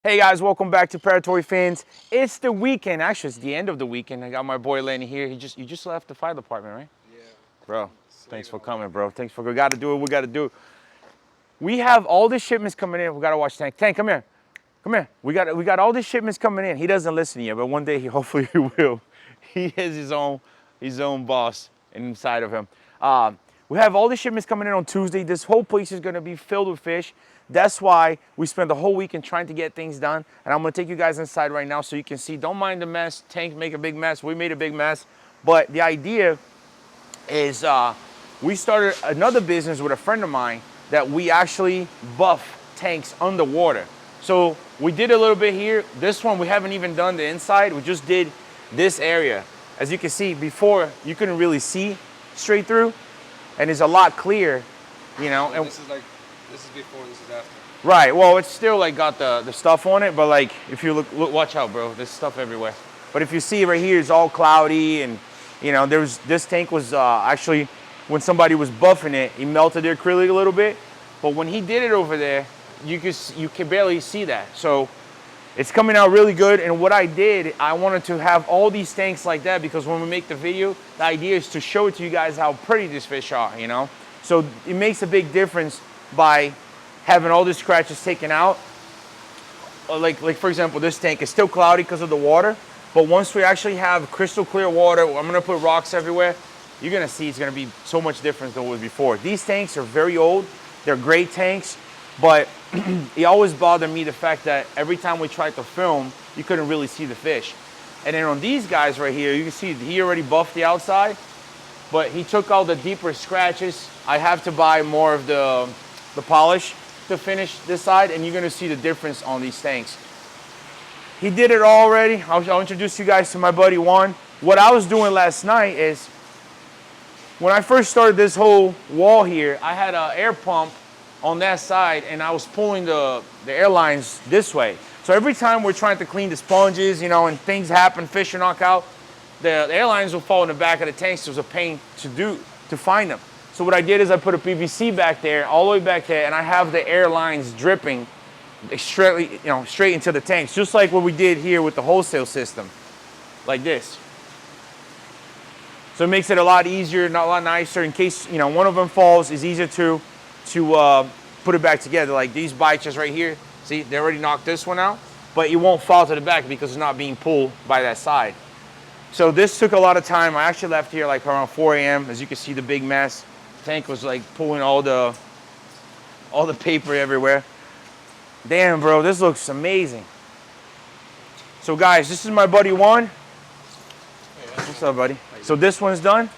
Hey guys, welcome back to Predatory Fins. It's the weekend. Actually, it's the end of the weekend. I got my boy Lenny here. You just left the fire department, right? Yeah. Bro, thanks for coming, bro. Thanks for, we gotta do what we gotta do. We have all the shipments coming in. We gotta watch Tank. Tank, come here. Come here. We got all the shipments coming in. He doesn't listen yet, but one day hopefully he will. He has his own boss inside of him. We have all the shipments coming in on Tuesday. This whole place is gonna be filled with fish. That's why we spent the whole weekend trying to get things done. And I'm gonna take you guys inside right now so you can see. Don't mind the mess. Tank make a big mess. We made a big mess. But the idea is we started another business with a friend of mine that we actually buff tanks underwater. So we did a little bit here. This one, we haven't even done the inside. We just did this area. As you can see, before you couldn't really see straight through, and it's a lot clearer, you know. So this is before, this is after. Right, well, it's still like got the stuff on it, but like if you look, watch out, bro, there's stuff everywhere. But if you see right here, it's all cloudy, and you know, this tank was actually, when somebody was buffing it, he melted the acrylic a little bit, but when he did it over there, you can barely see that. So it's coming out really good. And what I did, I wanted to have all these tanks like that because when we make the video, the idea is to show it to you guys how pretty these fish are, you know? So it makes a big difference by having all the scratches taken out. Like for example, this tank is still cloudy because of the water, but once we actually have crystal clear water, I'm gonna put rocks everywhere, you're gonna see it's gonna be so much different than it was before. These tanks are very old, they're great tanks, but it always bothered me the fact that every time we tried to film, you couldn't really see the fish. And then on these guys right here, you can see he already buffed the outside, but he took all the deeper scratches. I have to buy more of the polish to finish this side, and you're gonna see the difference on these tanks. He did it already. I'll introduce you guys to my buddy Juan. What I was doing last night is, when I first started this whole wall here, I had an air pump on that side, and I was pulling the air lines this way. So every time we're trying to clean the sponges, you know, and things happen, fish are knocked out, the air lines will fall in the back of the tanks. So it was a pain to find them. So what I did is I put a PVC back there, all the way back there, and I have the air lines dripping straight into the tanks, just like what we did here with the wholesale system, like this. So it makes it a lot easier, a lot nicer. In case, you know, one of them falls, it's easier to put it back together. Like these bites right here, see, they already knocked this one out, but it won't fall to the back because it's not being pulled by that side. So this took a lot of time. I actually left here like around 4 a.m. As you can see, the big mess. Tank was like pulling all the paper everywhere. Damn, bro, this looks amazing. So guys, this is my buddy Juan. Hey, what's up, buddy? So this one's done.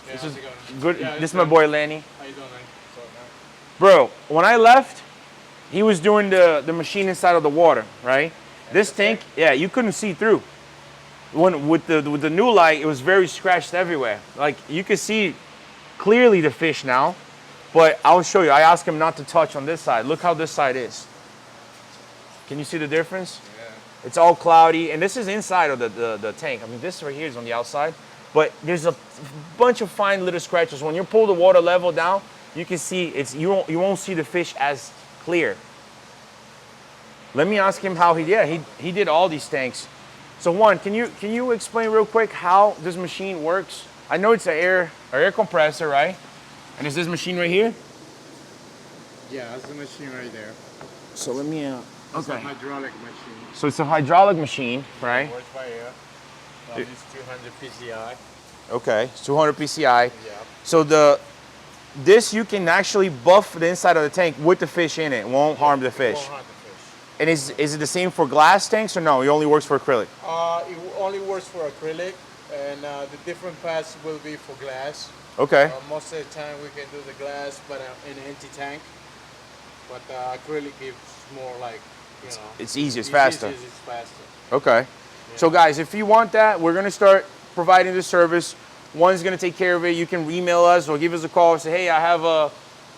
Yeah, this is good. Yeah, this is my done. boy Lenny. How you doing, man? Bro, when I left, he was doing the machine inside of the water, right? This tank, yeah, you couldn't see through. With the new light, it was very scratched everywhere. Like you could see clearly the fish now, but I'll show you. I asked him not to touch on this side. Look how this side is. Can you see the difference? Yeah. It's all cloudy, and this is inside of the tank. I mean, this right here is on the outside, but there's a bunch of fine little scratches. When you pull the water level down, you can see you won't see the fish as clear. Let me ask him how he did all these tanks. So Juan, can you explain real quick how this machine works? I know it's an air compressor, right? And is this machine right here? Yeah, that's the machine right there. So let me It's a hydraulic machine. So it's a hydraulic machine, right? It works by air. It's 200 PSI. Okay, it's 200 PSI. Yeah. So this you can actually buff the inside of the tank with the fish in it. It won't harm the fish. It won't harm the fish. And is it the same for glass tanks or no? It only works for acrylic? It only works for acrylic, and the different paths will be for glass. Okay. Most of the time we can do the glass, but in an empty tank. But acrylic gives more like, you know. It's easier, it's faster. It's faster. Okay. Yeah. So guys, if you want that, we're gonna start providing the service. One's gonna take care of it. You can email us or give us a call and say, hey, I have a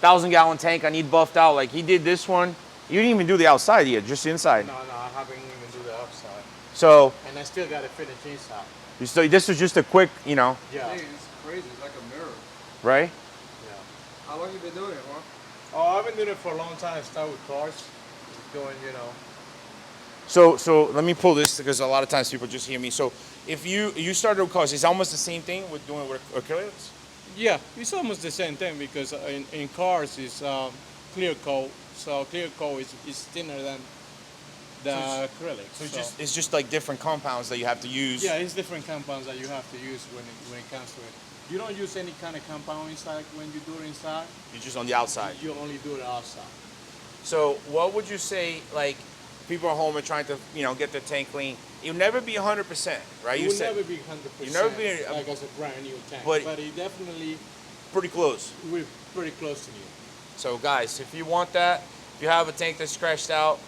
1,000-gallon tank. I need buffed out. Like he did this one. You didn't even do the outside yet, just the inside. No, I haven't even do the outside. So. And I still got to finish inside. So this was just a quick, you know. Yeah. Hey, it's crazy. It's like a mirror. Right? Yeah. How long have you been doing it, Juan? Oh, I've been doing it for a long time. I started with cars, doing, you know, So let me pull this because a lot of times people just hear me. So if you started with cars, it's almost the same thing with doing with acrylics. Yeah, it's almost the same thing because in cars it's clear coat, so clear coat is thinner than the acrylic. So it's just like different compounds that you have to use. Yeah, it's different compounds that you have to use when it comes to it. You don't use any kind of compound inside when you do it inside. You're just on the outside. You only do it outside. So what would you say, like, people at home are trying to, get their tank clean? You'll never be 100%, right? It will never be 100%. You never be like as a brand new tank, but it definitely pretty close. we're pretty close to you. So guys, if you want that, if you have a tank that's scratched out,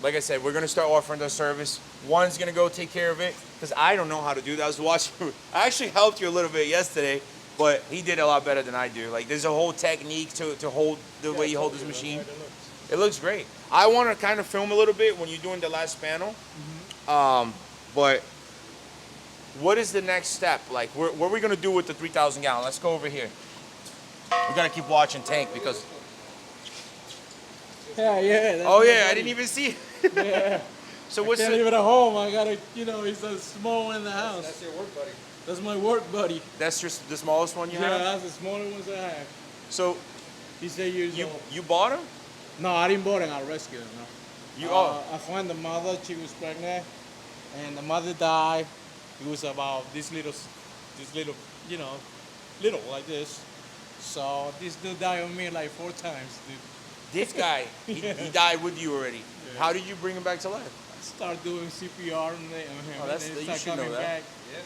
like I said, we're gonna start offering the service. Juan's gonna go take care of it because I don't know how to do that. I was watching. I actually helped you a little bit yesterday, but he did a lot better than I do. Like there's a whole technique to hold the way you hold this machine. It looks great. I want to kind of film a little bit when you're doing the last panel. But what is the next step? Like, what are we gonna do with the 3,000 gallon? Let's go over here. We gotta keep watching tank because. Yeah. Oh yeah, I didn't even see it. Yeah. So what's Can't leave it at home. I gotta, it's a small one in the house. That's your work buddy. That's my work buddy. That's just the smallest one you have? Yeah, that's the smaller ones I have. So He's 8 years old. you bought him? No, I didn't buy him. I rescued him. No. I found the mother. She was pregnant, and the mother died. It was about this little, little like this. So this dude died on me like 4 times, dude. This guy, he died with you already. Yeah. How did you bring him back to life? I started doing CPR on him. Oh, that's- and then you it started should know coming that. back. Yeah.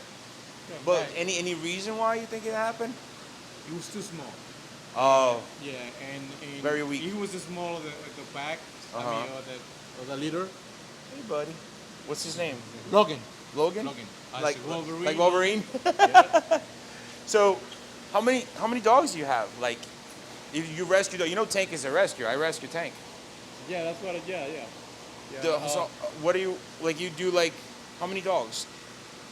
Coming But back. any reason why you think it happened? It was too small. Oh, Yeah, and Very weak. He was the small of the back. Uh-huh. I mean, or the leader. hey buddy. What's his name? Logan. Logan? Logan. Like Wolverine. Like Wolverine? Yeah. So, how many dogs do you have? Like, if you rescue, Tank is a rescue. I rescue Tank. Yeah, that's what. Yeah. So, what do you like? You do like how many dogs?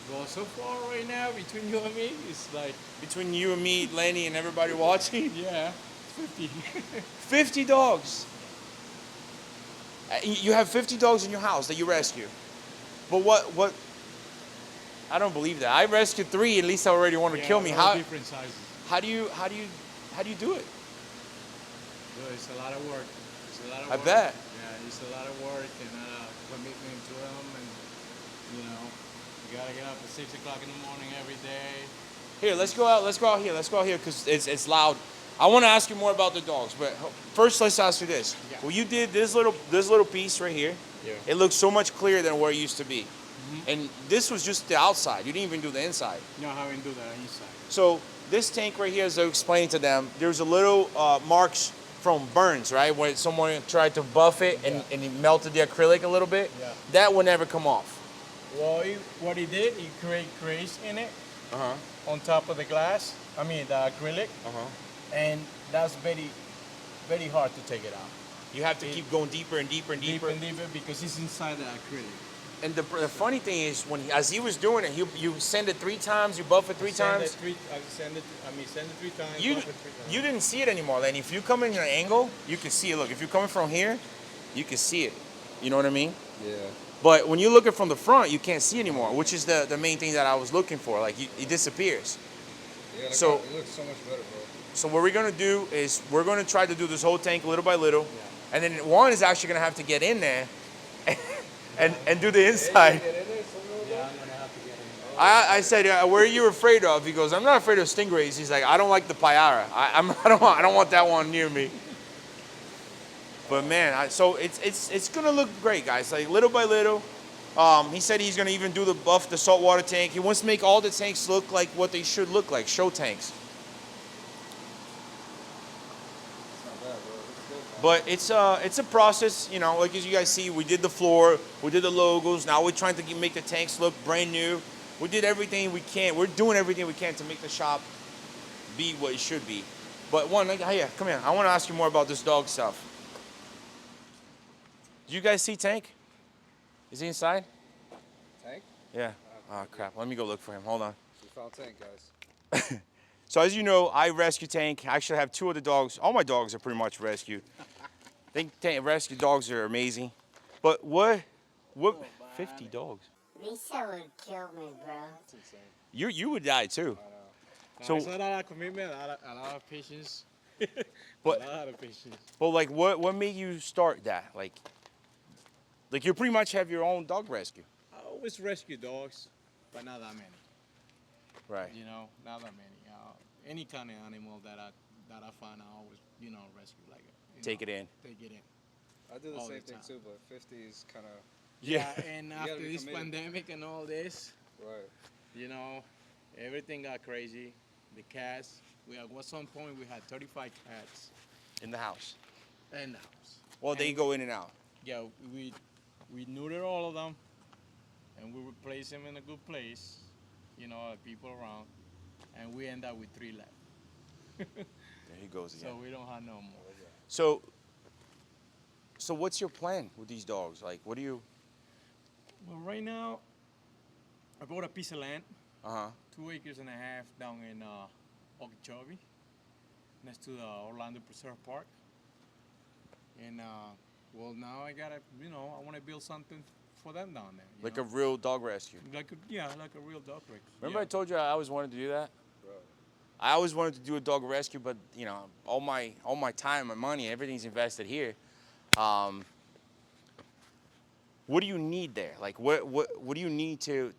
Well, so far right now, between you and me, it's like Between you and me, Lenny, and everybody watching, yeah, 50. 50 dogs. You have 50 dogs in your house that you rescue. But what? I don't believe that. I rescued 3. At least I already want to kill me. All different sizes. How do you do it? Well, it's a lot of work. It's a lot of I work. bet. Yeah, it's a lot of work and commitment to them, and you gotta get up at 6 o'clock in the morning every day. Here, let's go out. Let's go out here because it's loud. I want to ask you more about the dogs, but first let's ask you this. Yeah. Well, you did this little piece right here. Yeah. It looks so much clearer than where it used to be. And this was just the outside. You didn't even do the inside. No, I haven't do that inside. So this tank right here, as I explained to them, there's a little marks from burns, right? Where someone tried to buff it and it melted the acrylic a little bit. Yeah. That will never come off. Well, what he did, he created crease in it Uh-huh. on top of the glass. I mean the acrylic, Uh-huh. and that's very, very hard to take it out. You have to keep going deeper and deeper and deeper. Deeper and deeper because it's inside the acrylic. And the funny thing is, as he was doing it, you send it 3 times, you buff it 3 times. Send it 3 times. You buff it 3 times. you didn't see it anymore. And if you come in an angle, you can see it. Look, if you're coming from here, you can see it. You know what I mean? Yeah. But when you look at from the front, you can't see anymore, which is the main thing that I was looking for. Like it disappears. Yeah, it So- looks so much better, bro. So what we're gonna do is we're gonna try to do this whole tank little by little, Yeah. and then Juan is actually gonna have to get in there and do the inside. Yeah, I'm gonna have to get in. I said, "What are you afraid of?" He goes, "I'm not afraid of stingrays." He's like, "I don't like the payara. I don't want that one near me." But man, so it's gonna look great, guys. Like little by little. He said he's gonna even do the saltwater tank. He wants to make all the tanks look like what they should look like, show tanks. But it's a process, like as you guys see, we did the floor, we did the logos, now we're trying to make the tanks look brand new. We did everything we can. We're doing everything we can to make the shop be what it should be. But here, come here. I want to ask you more about this dog stuff. Did you guys see Tank? Is he inside? Tank? Yeah. Oh crap, let me go look for him. Hold on. We found Tank, guys. So as you know, I rescue Tank. I actually have 2 other dogs. All my dogs are pretty much rescued. I think rescue dogs are amazing. But what What? Oh, 50 man. dogs. Lisa would kill me, bro. That's insane. You would die too. I know. No, So- it's not a lot of commitment, a lot of patience. But- a lot of patience. But like, what made you start that? Like you pretty much have your own dog rescue. I always rescue dogs, but not that many. Right. You know, not that many. Any kind of animal that I find, I always rescue like Take it in. Take it in. I do the All same the thing time. too, but 50 is kind of Yeah, and gotta after be this committed. pandemic and all this, right. everything got crazy. The cats. At some point we had 35 cats In the house. in the house. Well, they And go in and out. Yeah, we neuter all of them, and we would place them in a good place, people around, and we end up with 3 left. There he goes again. So we don't have no more. So what's your plan with these dogs? Like, what do you? Well, right now, I bought a piece of land, Uh huh. 2.5 acres down in Okeechobee, next to the Orlando Preserve Park. And well, now I gotta, I want to build something for them down there. Like a real dog rescue. like a real dog rescue. Remember yeah. I told you I always wanted to do that. Bro. I always wanted to do a dog rescue, but all my time, my money, everything's invested here. What do you need there? Like, what do you need to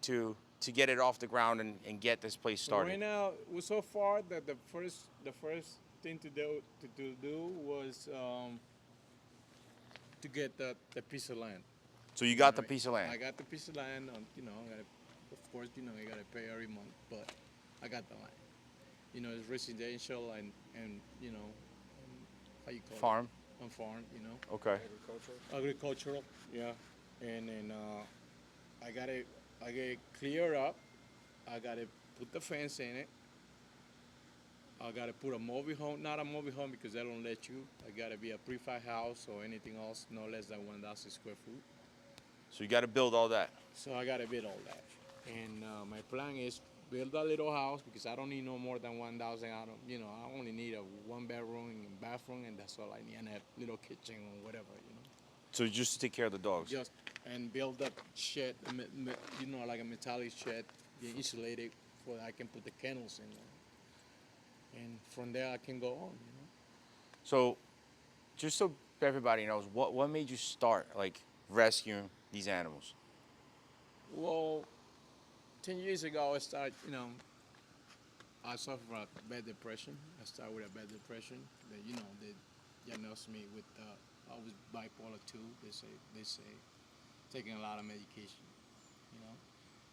get it off the ground and get this place So right started? now, so far that the first thing to do was to get the piece of land. So you got the Right. piece of land. I got the piece of land. Of course, you gotta pay every month, but I got the land. It's residential and how you call Farm. it? On farm, Okay. Agriculture. agricultural, yeah. And then I got it cleared up. I gotta put the fence in it. I gotta put a mobile home, not a mobile home because they don't let you. I gotta be a prefab house or anything else no less than 1,000 square feet. So you got to build all that. So I gotta build all that. And my plan is build a little house because I don't need no more than 1,000. I only need a 1-bedroom and bathroom, and that's all I need, and a little kitchen or whatever. So just to take care of the dogs. Just and build up shed, like a metallic shed, insulated, so I can put the kennels in there. And from there I can go on. So, just so everybody knows, what made you start like rescuing these animals? Well, 10 years ago I started. I suffered from a bad depression. I started with a bad depression. They diagnosed me with I was bipolar 2. They say taking a lot of medication.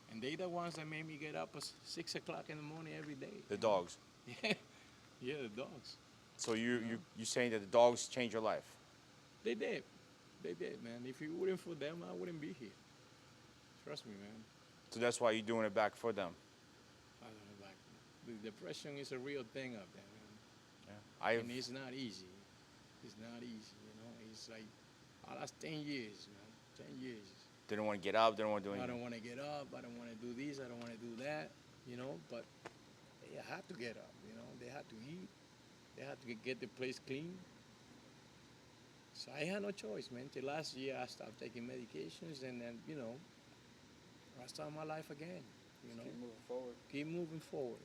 And they the ones that made me get up at 6 o'clock in the morning every day. The dogs. Yeah, the dogs. So you saying that the dogs changed your life? They did, man. If it weren't for them, I wouldn't be here. Trust me, man. So that's why you're doing it back for them. I don't know, like, the depression is a real thing up there, man. Yeah. And it's not easy. It's not easy, It's like, I lost 10 years, man. 10 years. Didn't want to get up. Didn't want to do I anything. don't want to get up. I don't want to do this. I don't want to do that, But they had to get up, They had to eat. They had to get the place clean. So I had no choice, man. Till last year, I stopped taking medications, and then, I started my life again, Keep moving forward. Keep moving forward.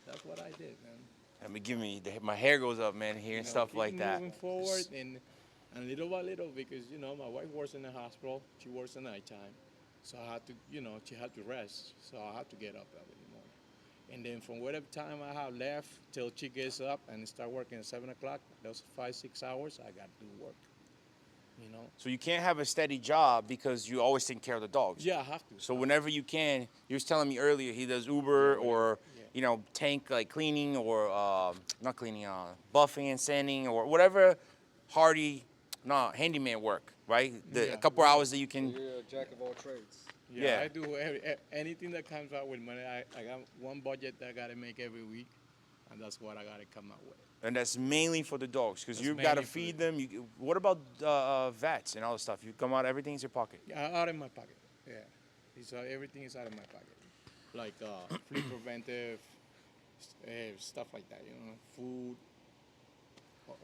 That's what I did, man. I mean, my hair goes up, man, hearing stuff like that. Keep moving forward, and little by little, because, my wife works in the hospital. She works at nighttime. So I had to, she had to rest. So I had to get up every morning. And then from whatever time I have left till she gets up and start working at 7 o'clock, those 5-6 hours, I got to do work, So you can't have a steady job because you always take care of the dogs. Yeah, I have to. So whenever you can, you was telling me earlier he does Uber or tank like cleaning or not cleaning, buffing and sanding or whatever handyman work, right? A couple hours that you can. You're a jack of all trades. Yeah. I do anything that comes out with money. I got one budget that I got to make every week, and that's what I got to come up with. And that's mainly for the dogs because That's you've got to mainly for feed the- them. What about vets and all the stuff? You come out, everything's your pocket. Yeah, out of my pocket. Yeah, everything is out of my pocket, like flea preventive, stuff like that. Food,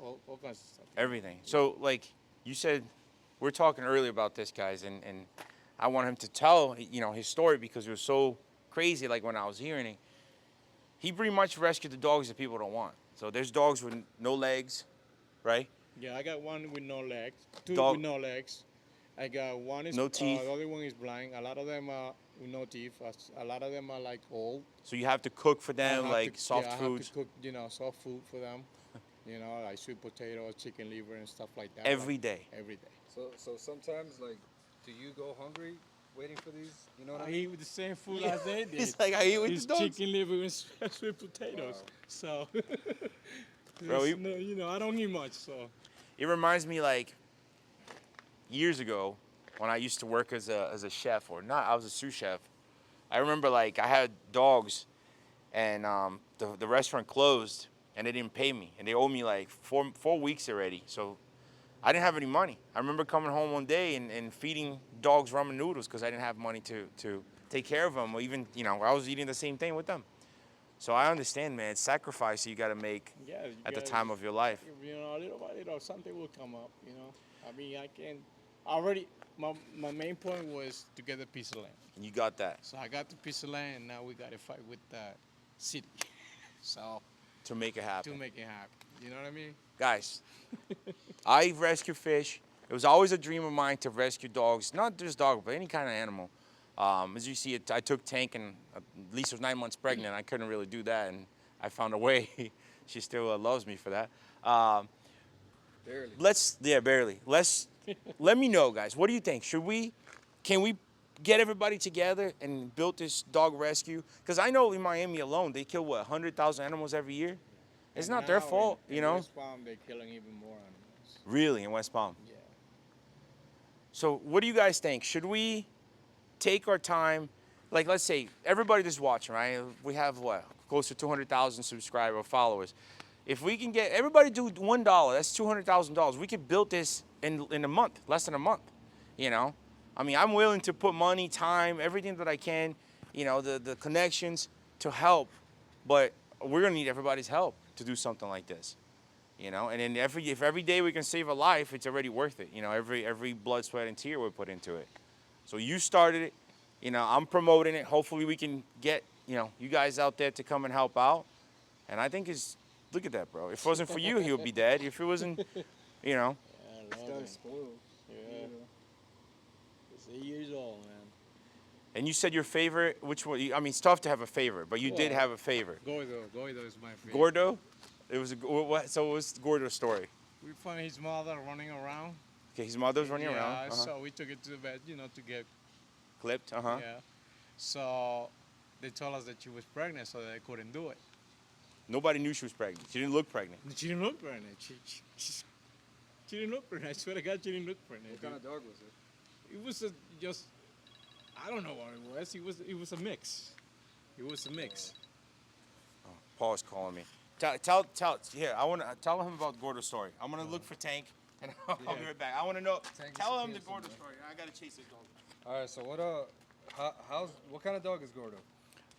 all kinds of stuff. Everything. So like you said, we're talking earlier about this, guys, and I want him to tell, his story because it was so crazy. Like when I was hearing it, he pretty much rescued the dogs that people don't want. So there's dogs with no legs, right? Yeah, I got one with no legs, two Dog, with no legs. I got one is no teeth. the other one is blind. A lot of them are with no teeth. A lot of them are like old. So you have to cook for I them, have like to, soft yeah, I foods have to cook, soft food for them. Like sweet potato, chicken liver, and stuff like that. every day. Every day. So sometimes, like, do you go hungry waiting for these? You know what I I mean? eat with the same food as they did. It's like I eat with It's the dogs. chicken liver and sweet potatoes. Wow. So, Bro, I don't eat much. So, It reminds me like years ago when I used to work as a chef, or not, I was a sous chef. I remember like I had dogs, and the restaurant closed, and they didn't pay me, and they owed me like four weeks already. So I didn't have any money. I remember coming home one day and feeding dogs ramen noodles because I didn't have money to take care of them, or even I was eating the same thing with them. So I understand, man. It's sacrifice you got to make yeah. at the time of your life. Little by little, something will come up. I mean, I can already. My main point was to get a piece of land. And you got that So I got the piece of land, and now we got to fight with the city. So to make it happen. to make it happen, you know what I mean? Guys, I rescue fish. It was always a dream of mine to rescue dogs, not just dog, but any kind of animal. As you see, I took Tank, and Lisa was 9 months pregnant. I couldn't really do that, and I found a way. She still loves me for that. Barely. Barely. Let me know, guys. What do you think? Can we get everybody together and build this dog rescue? Because I know in Miami alone, they kill, 100,000 animals every year? It's not their fault, in West Palm, they're killing even more animals. Really, in West Palm? Yeah. So what do you guys think? Should we take our time? Like, let's say everybody that's watching, right? We have, close to 200,000 subscriber followers. If we can get everybody do $1, that's $200,000. We could build this in a month, less than a month. I mean, I'm willing to put money, time, everything that I can, the connections to help, but we're gonna need everybody's help to do something like this. And then if every day we can save a life, it's already worth it. Every blood, sweat, and tear we put into it. So you started it. I'm promoting it. Hopefully we can get you guys out there to come and help out. And I think look at that, bro. If it wasn't for you, he would be dead. If it wasn't, Yeah, I This love guy's it. spoiled. Yeah. He's 8 years old, man. And you said your favorite, which one? I mean, it's tough to have a favorite, but you did have a favorite. Gordo is my favorite. Gordo? It was so what's Gordo's story? We found his mother running around. Okay, his mother's running Yeah, around. so we took it to the vet, to get, Clipped, yeah. So they told us that she was pregnant, so they couldn't do it. Nobody knew she was pregnant. She didn't look pregnant. She didn't look pregnant. She didn't look pregnant. I swear to God, she didn't look pregnant. What kind of dog was it? It was I don't know what it was. It was a mix. It was a mix. Paul's calling me. Tell. Here, I want to tell him about Gordo's story. I'm gonna look for Tank, and I'll be right back. I want to know. Tell him the Gordo story. I gotta chase this dog. All right. So what kind of dog is Gordo?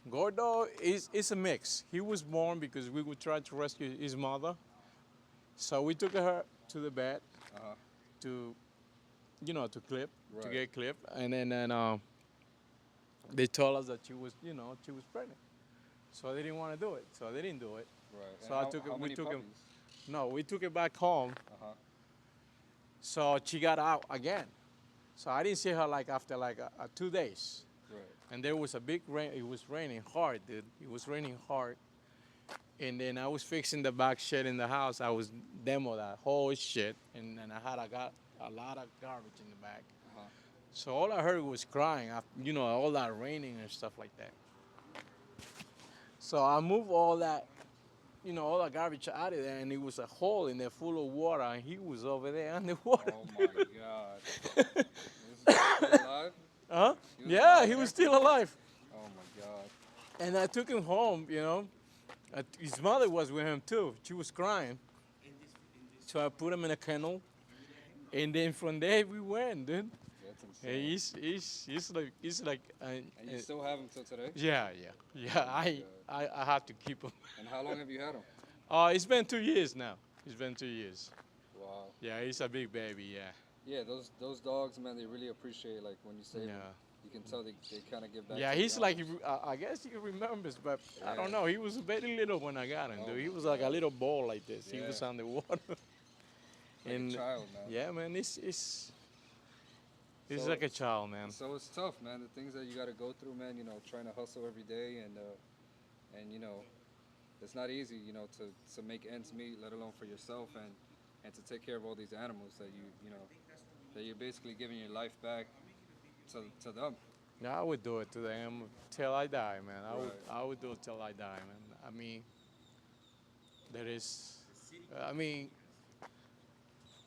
Gordo is a mix. He was born because we would try to rescue his mother. So we took her to the vet to clip, to Right. get clipped, and then they told us that she was pregnant. So they didn't want to do it. So they didn't do it. Right. So And I took it. how We many took him. puppies? No, we took it back home. So she got out again. So I didn't see her after 2 days. Right. And there was a big rain. It was raining hard, dude. It was raining hard. And then I was fixing the back shed in the house. I was demo that whole shit. And then I got a lot of garbage in the back. So all I heard was crying, all that raining and stuff like that. So I moved all that, all the garbage out of there, and it was a hole in there full of water, and he was over there underwater. Oh my God. Is he still alive? Huh? He was Yeah, alive he there? was still alive. Oh my God. And I took him home, His mother was with him too. She was crying. So I put him in a kennel, and then from there we went, dude. That's And insane. he's like. And you still have him till today? Yeah. I have to keep him. And how long have you had him? It's been 2 years now. It's been 2 years. Wow. Yeah, he's a big baby. Yeah. Yeah, those dogs, man, they really appreciate like when you save them. Yeah. You can tell they kind of give back. Yeah, to he's the like, owners. I guess he remembers, but I don't Yeah. know. He was very little when I got him, Oh dude. He my was like a God. little ball like this. He Yeah. was on the water. Like a And child, man. yeah, man, it's So like a child, man. so it's tough, man. The things that you got to go through, man. You know, trying to hustle every day, and you know, it's not easy, you know, to make ends meet, let alone for yourself and to take care of all these animals that you know that you're basically giving your life back to them. Yeah, I would do it to them till I die, man. Right. I would do it till I die, man. I mean, there is, I mean,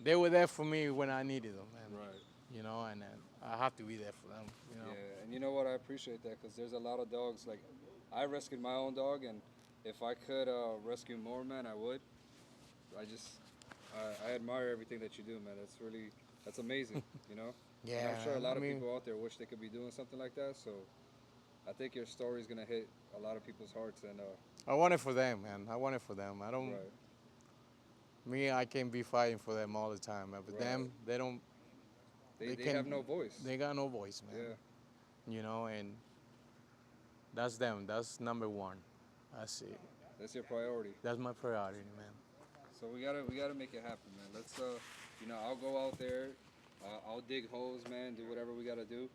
they were there for me when I needed them, man. Right. You know, and I have to be there for them. You know. Yeah, and you know what? I appreciate that because there's a lot of dogs. Like, I rescued my own dog, and if I could rescue more, man, I would. I just, I admire everything that you do, man. That's amazing, you know? And Yeah, I'm sure a lot I of mean- people out there wish they could be doing something like that. So I think your story is going to hit a lot of people's hearts. And I want it for them, man. I want it for them. I don't. right. Me, I can be fighting for them all the time, but Right. them, they don't. They can- have no voice. They got no voice, man. Yeah, You know, and that's them. That's number one. That's it. that's your priority. That's my priority, man. So we gotta make it happen, man. Let's you know, I'll go out there, I'll dig holes, man. Do whatever we gotta do.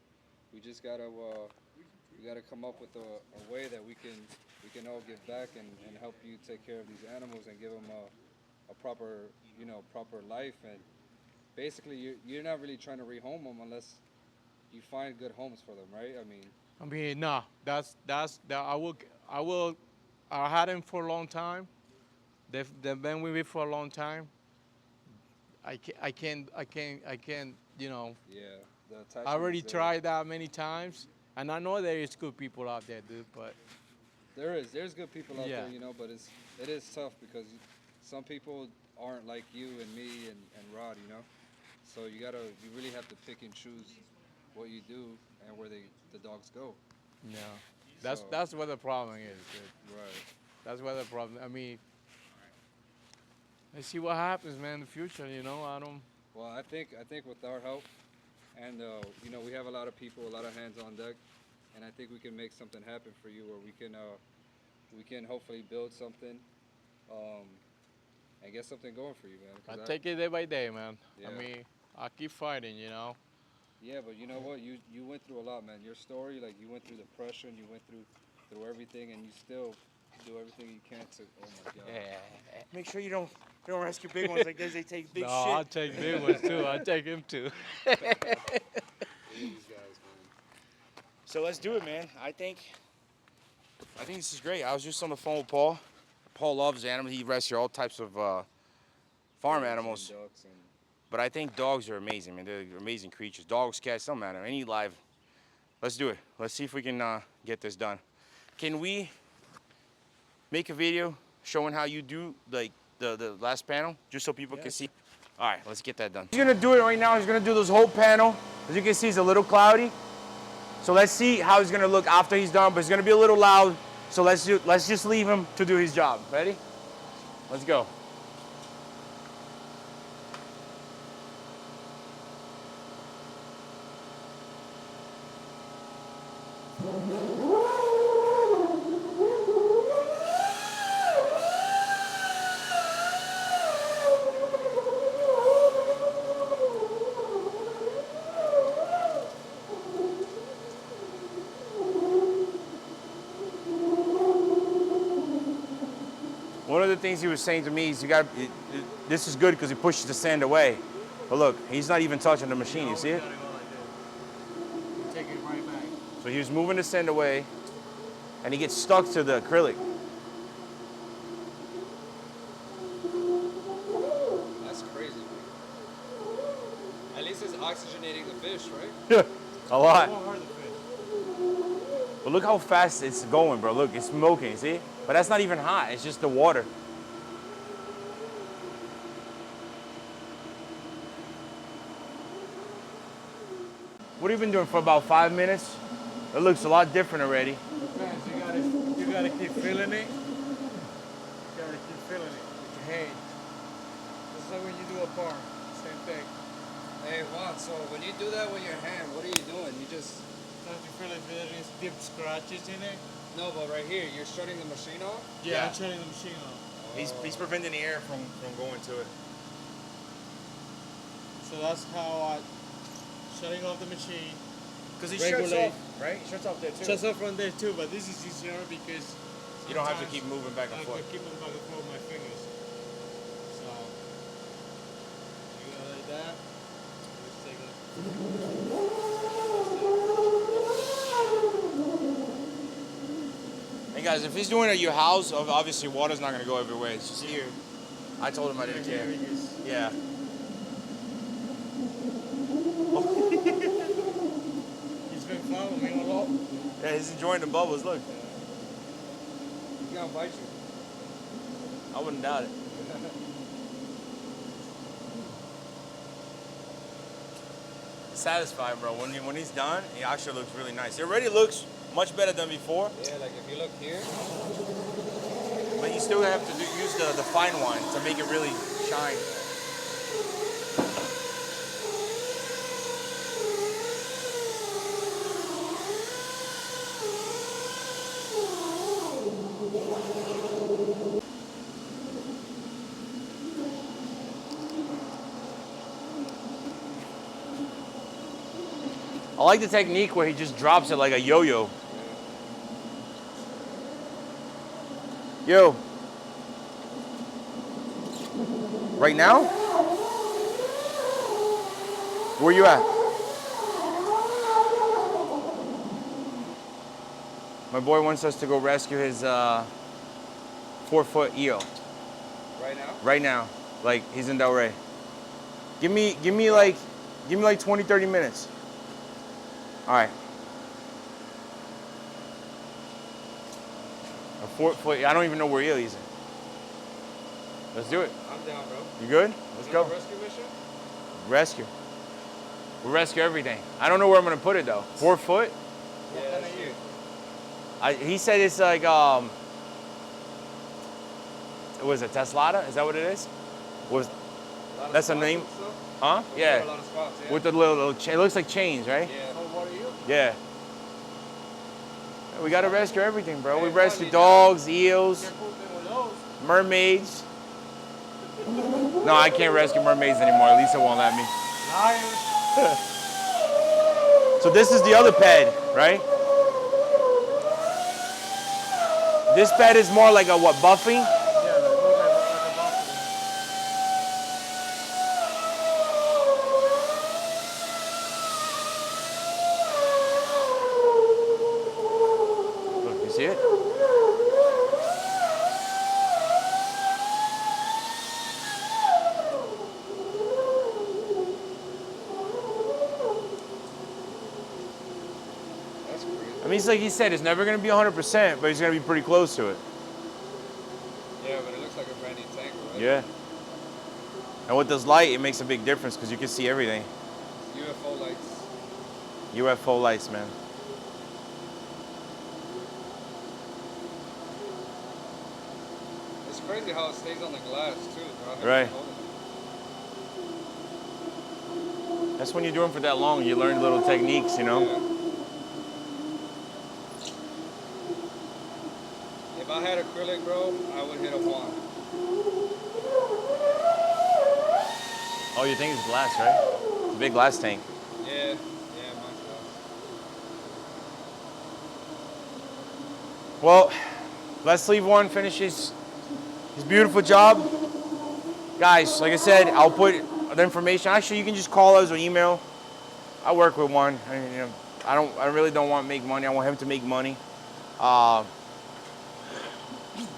We just gotta we gotta come up with a way that we can all give back and help you take care of these animals and give them a proper, you know, proper life. And basically, you're not really trying to rehome them unless you find good homes for them, right? I mean, nah. That's that. I had them for a long time. They've been with me for a long time. I can't. You know, yeah, the attachment I already is there. tried that many times, and I know there is good people out there, dude. But There's good people out Yeah. there, you know, but it is tough because some people aren't like you and me and Rod, you know. So you really have to pick and choose what you do and where the dogs go. yeah, So- that's where the problem is, dude. Right. That's where the problem. I mean, let's see what happens, man. In the future, you know, I don't. Well, I think with our help, and you know, we have a lot of people, a lot of hands on deck, and I think we can make something happen for you, where we can hopefully build something, and get something going for you, man. 'Cause I take it day by day, man. Yeah. I mean, I keep fighting, you know. Yeah, but you know what? You went through a lot, man. Your story, like you went through depression, you went through everything, and you still do everything you can to. Oh my God. Make sure you don't rescue big ones like this. They take big No, I'll shit. take big ones too. I'll take him too. These guys, man. So let's do it, man. I think this is great. I was just on the phone with Paul. Paul loves animals. He rescues all types of farm animals. And ducks and But I think dogs are amazing, man. They're amazing creatures. Dogs, cats, don't matter. Any live. Let's do it. Let's see if we can get this done. Can we make a video showing how you do like the last panel, just so people can see? All right, let's get that done. He's gonna do it right now. He's gonna do this whole panel. As you can see, it's a little cloudy. So let's see how he's gonna look after he's done. But it's gonna be a little loud. So let's just leave him to do his job. Ready? Let's go. One of the things he was saying to me is this is good because he pushes the sand away. But look, he's not even touching the machine, you see it? Take it right back. So he was moving the sand away and he gets stuck to the acrylic. that's crazy. At least it's oxygenating the fish, right? Yeah, a lot. Won't hurt the fish. But look how fast it's going, bro. Look, it's smoking, see? But that's not even hot, it's just the water. What have you been doing for about 5 minutes? It looks a lot different already. Depends. You gotta keep feeling it. You gotta keep feeling it with your hands. Just like when you do a farm, same thing. Hey Juan, so when you do that with your hand, what are you doing? You just Don't you feel like there's deep scratches in it? no, but right here, you're shutting the machine off. Yeah, Yeah. I'm turning the machine off. He's preventing the air from going to it. So that's how I shutting off the machine. Because he Regulate. shuts off, right? He shuts off there too. Shuts off from there too, but this is easier because You don't have to sometimes keep moving back and I forth. could keep them back and forth with my fingers. So you go like that. Let's take a Hey guys, if he's doing it at your house, obviously water's not gonna go everywhere. It's just here. I told him I didn't care. Yeah. He's been following me a lot. Yeah, he's enjoying the bubbles. Look, He's gonna bite you. I wouldn't doubt it. Satisfied, bro. When he's done, he actually looks really nice. It already looks much better than before, Yeah, like if you look here, but you still have to use the fine one to make it really shine. I like the technique where he just drops it like a yo-yo. Yo. Right now? Where you at? My boy wants us to go rescue his 4-foot eel right now. right now. Like he's in Delray. Give me like 20, 30 minutes. All right. A 4-foot. I don't even know where eel he's in. Let's do it. I'm down, bro. You good? Let's go. Rescue mission? Rescue. We'll rescue everything. I don't know where I'm gonna put it though. 4 foot? Yeah, that's you. He said it's like what was it, Teslada? Is that what it is? That's a name? Huh? A Yeah. lot of spots, yeah. With the little it looks like chains, right? Yeah. Oh, what are you? Yeah. We gotta rescue everything, bro. We Hey, rescue buddy, dogs, eels, Can't put them with those. mermaids. No, I can't rescue mermaids anymore. Lisa won't let me. Lions. So this is the other pad, right? This pad is more like a what, buffing? Yeah, like, look like a buffalo. Look, you see it? That's crazy. I mean, it's like he said, it's never gonna be 100%, but he's gonna be pretty close to it. Yeah, but it looks like a brand new tank, right? Yeah. And with this light, it makes a big difference because you can see everything. UFO lights. UFO lights, man. It's crazy how it stays on the glass too, bro. Right. That's when you do them for that long, you learn little techniques, you know? Yeah. If I had acrylic, bro, I would hit a Juan. Oh, you think it's glass, right? It's a big glass tank. Yeah, mine's glass. Well, let's leave Juan finish his beautiful job. Guys, like I said, I'll put the information. Actually, you can just call us or email. I work with Juan. I really don't want to make money. I want him to make money.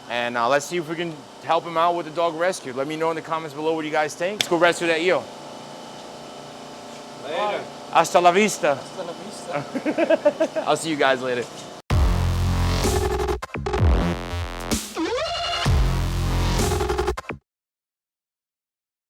And let's see if we can help him out with the dog rescue. Let me know in the comments below what you guys think. Let's go rescue that eel. Later. Hasta la vista. Hasta la vista. I'll see you guys later.